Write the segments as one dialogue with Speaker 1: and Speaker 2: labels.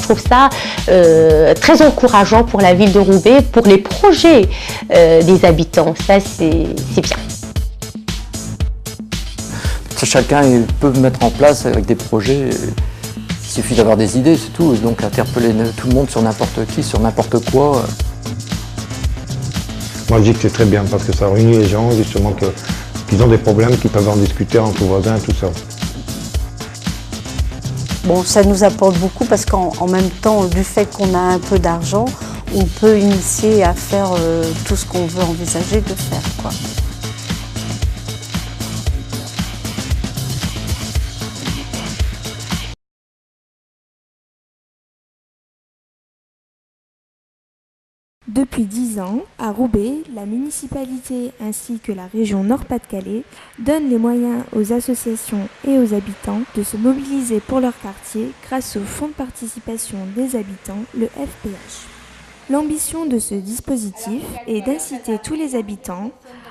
Speaker 1: trouve ça très encourageant pour la ville de Roubaix, pour les projets des habitants. Ça, c'est bien.
Speaker 2: Chacun peut mettre en place avec des projets, il suffit d'avoir des idées, c'est tout. Donc interpeller tout le monde sur n'importe qui, sur n'importe quoi.
Speaker 3: Moi je dis que c'est très bien parce que ça réunit les gens justement qu'ils ont des problèmes, qu'ils peuvent en discuter entre voisins, tout ça.
Speaker 4: Bon, ça nous apporte beaucoup parce qu'en même temps, du fait qu'on a un peu d'argent, on peut initier à faire tout ce qu'on veut envisager de faire, quoi.
Speaker 5: Depuis 10 ans, à Roubaix, la municipalité ainsi que la région Nord-Pas-de-Calais donnent les moyens aux associations et aux habitants de se mobiliser pour leur quartier grâce au Fonds de participation des habitants, le FPH. L'ambition de ce dispositif est d'inciter tous les habitants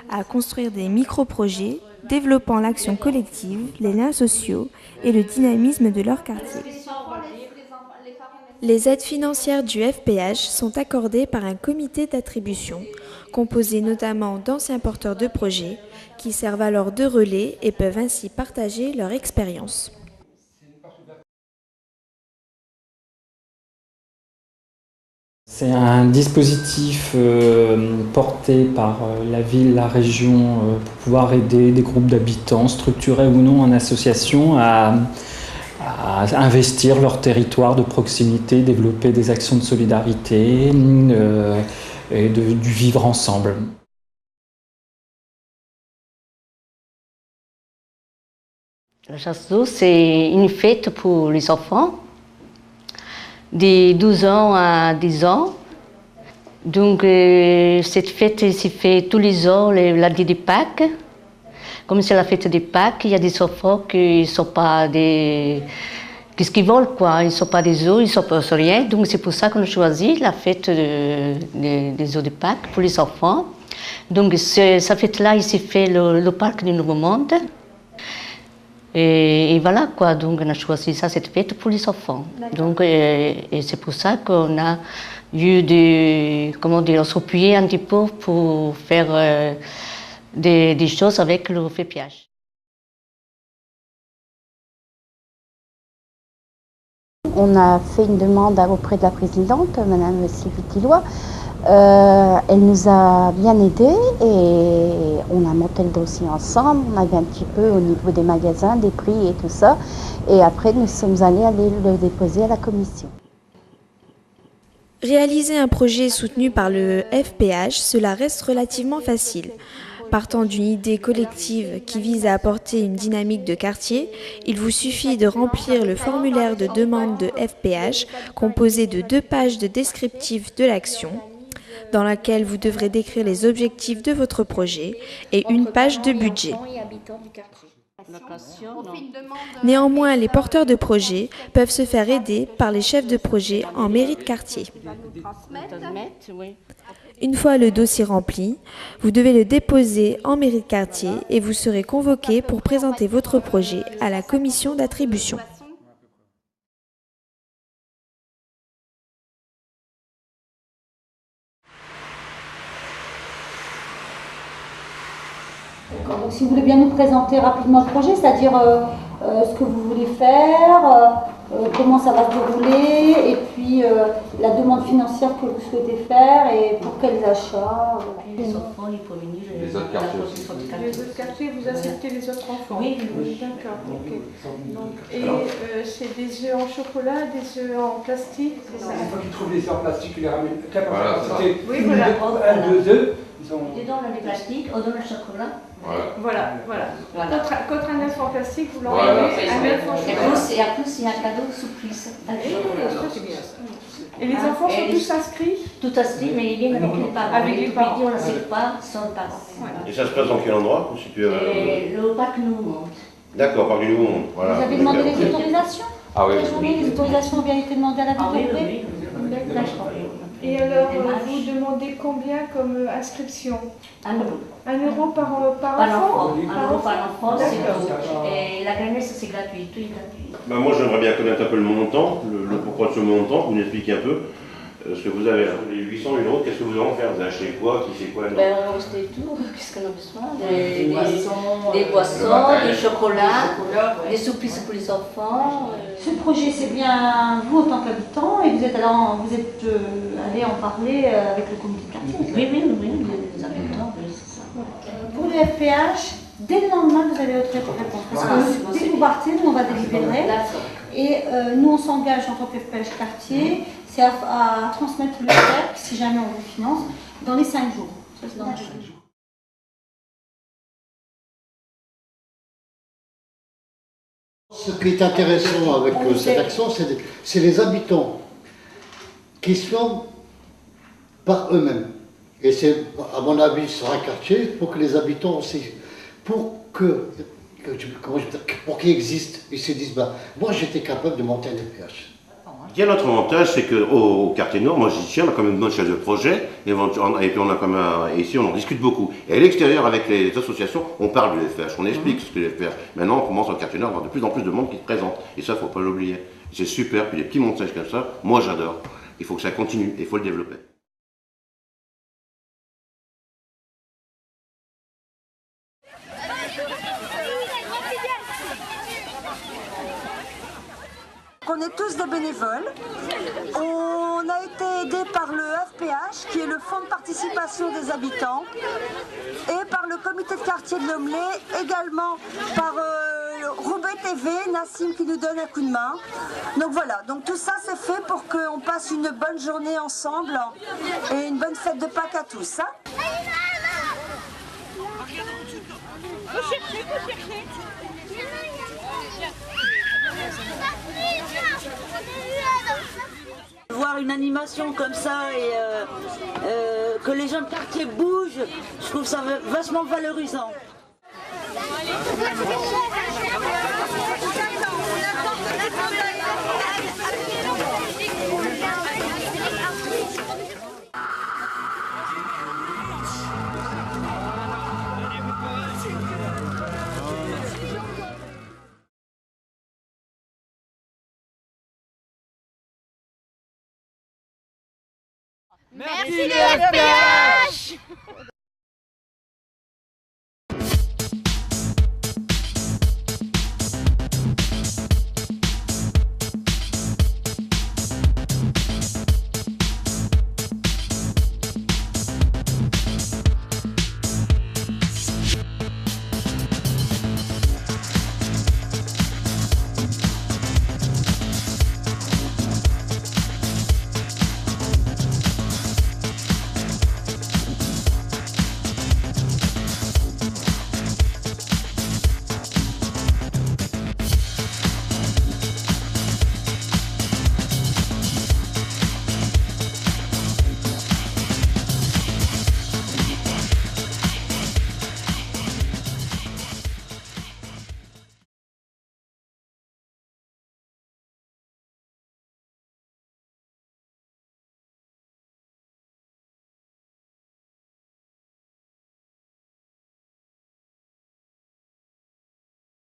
Speaker 5: à construire des micro-projets développant l'action collective, les liens sociaux et le dynamisme de leur quartier. Les aides financières du FPH sont accordées par un comité d'attribution, composé notamment d'anciens porteurs de projets, qui servent alors de relais et peuvent ainsi partager leur expérience.
Speaker 6: C'est un dispositif porté par la ville, la région, pour pouvoir aider des groupes d'habitants, structurés ou non en association, à investir leur territoire de proximité, développer des actions de solidarité et du vivre ensemble.
Speaker 7: La chasse d'eau, c'est une fête pour les enfants, de 12 ans à 10 ans. Donc cette fête s'est faite tous les ans, lundi de Pâques. Comme c'est la fête de Pâques, il y a des enfants qui ne sont pas des... Qu'est-ce qu'ils veulent, quoi? Ils ne sont pas des œufs, ils ne sont pas rien. Donc c'est pour ça qu'on a choisi la fête des œufs de Pâques pour les enfants. Donc cette fête-là, il s'est fait le parc du Nouveau Monde. Et voilà, quoi. Donc on a choisi ça, cette fête pour les enfants. Donc, et c'est pour ça qu'on a eu comment dire, s'appuyer un petit peu pour faire des choses avec le FPH.
Speaker 8: On a fait une demande auprès de la présidente, Madame Sylvie Tillois. Elle nous a bien aidés et on a monté le dossier ensemble. On avait un petit peu au niveau des magasins, des prix et tout ça. Et après, nous sommes allés le déposer à la commission.
Speaker 5: Réaliser un projet soutenu par le FPH, cela reste relativement facile. Partant d'une idée collective qui vise à apporter une dynamique de quartier, il vous suffit de remplir le formulaire de demande de FPH composé de 2 pages de descriptif de l'action, dans laquelle vous devrez décrire les objectifs de votre projet et 1 page de budget. Néanmoins, les porteurs de projets peuvent se faire aider par les chefs de projet en mairie de quartier. Une fois le dossier rempli, vous devez le déposer en mairie de quartier et vous serez convoqué pour présenter votre projet à la commission d'attribution.
Speaker 9: Donc, si vous voulez bien nous présenter rapidement le projet, c'est-à-dire ce que vous voulez faire, comment ça va se dérouler, et puis la demande financière que vous souhaitez faire et pour quels achats.
Speaker 7: Les enfants, il faut venir.
Speaker 10: Les autres quartiers aussi.
Speaker 11: Les autres quartiers, vous acceptez les autres enfants?
Speaker 7: Oui.
Speaker 11: D'accord, ok. Et c'est des œufs en chocolat, des œufs en plastique, c'est ça?
Speaker 12: Une fois qu'ils trouvent les œufs en plastique, ils les ramènent.
Speaker 11: Oui, voilà.
Speaker 12: Un, 2 œufs.
Speaker 7: Dedans, on a des plastiques, on donne le chocolat.
Speaker 11: Voilà. Contre un œuf en plastique, vous l'envoyez un œuf en chocolat.
Speaker 7: Et en plus, il y a un cadeau surprise.
Speaker 11: Et les enfants sont tous inscrits?
Speaker 7: Tout inscrit, mais ils viennent avec les parents.
Speaker 11: Avec les parents.
Speaker 7: On n'accepte pas sans parents.
Speaker 10: Et ça se passe dans quel endroit?
Speaker 7: Le parc Nouveau Monde.
Speaker 10: D'accord, parc du Nouveau Monde.
Speaker 9: Vous avez demandé les autorisations?
Speaker 10: Ah oui.
Speaker 9: Les autorisations ont bien été demandées à la ville de Roubaix?
Speaker 7: Oui. D'accord.
Speaker 11: Et alors, vous demandez combien comme inscription?
Speaker 7: 1 euro.
Speaker 11: 1 euro par enfant?
Speaker 7: Par enfant, c'est
Speaker 11: D'accord.
Speaker 7: tout. Et la Grèce, c'est gratuit, tout est gratuit.
Speaker 10: Bah, moi, j'aimerais bien connaître un peu le montant, le pourquoi de ce montant, vous m'expliquez un peu. Ce que vous avez, les 800 000 euros, qu'est-ce que vous allez en faire? Vous achetez quoi? Qui fait quoi?
Speaker 7: Ben, on achète tout, qu'est-ce qu'on a besoin? Des boissons, du chocolat, des surprises pour les enfants.
Speaker 9: Ce projet, c'est bien vous en tant qu'habitant et vous êtes allé en parler avec le comité de quartier.
Speaker 7: Oui, les habitants, oui, c'est ça.
Speaker 9: Pour le FPH, dès le lendemain, vous avez votre réponse. Parce que dès que vous partez, nous, on va délibérer. Et nous, on s'engage en tant que FPH quartier, c'est à transmettre le chèque, si jamais on vous finance, dans les 5 jours. Ça, c'est dans les 5 jours.
Speaker 13: Ce qui est intéressant avec cette action, c'est les habitants qui sont par eux-mêmes. Et c'est, à mon avis, sur un quartier, pour que les habitants aussi, pour qu'ils existent, ils se disent, bah, moi j'étais capable de monter un FPH.
Speaker 10: Il y a notre avantage, c'est qu'au quartier nord, moi j'y tiens, on a quand même une bonne chef de projet, et puis on a quand même, ici on en discute beaucoup. Et à l'extérieur, avec les associations, on parle du FPH, on explique ce que le FPH. Maintenant, on commence au quartier nord à avoir de plus en plus de monde qui se présente. Et ça, il ne faut pas l'oublier. C'est super, puis les petits montages comme ça, moi j'adore. Il faut que ça continue, il faut le développer.
Speaker 14: On est tous des bénévoles. On a été aidés par le FPH, qui est le Fonds de participation des habitants, et par le comité de quartier de Lomelay, également par Roubaix TV, Nassim qui nous donne un coup de main. Donc voilà, donc tout ça c'est fait pour qu'on passe une bonne journée ensemble et une bonne fête de Pâques à tous. Hein.
Speaker 15: Voir une animation comme ça et que les gens de quartier bougent, je trouve ça vachement valorisant.
Speaker 16: Merci le FPH!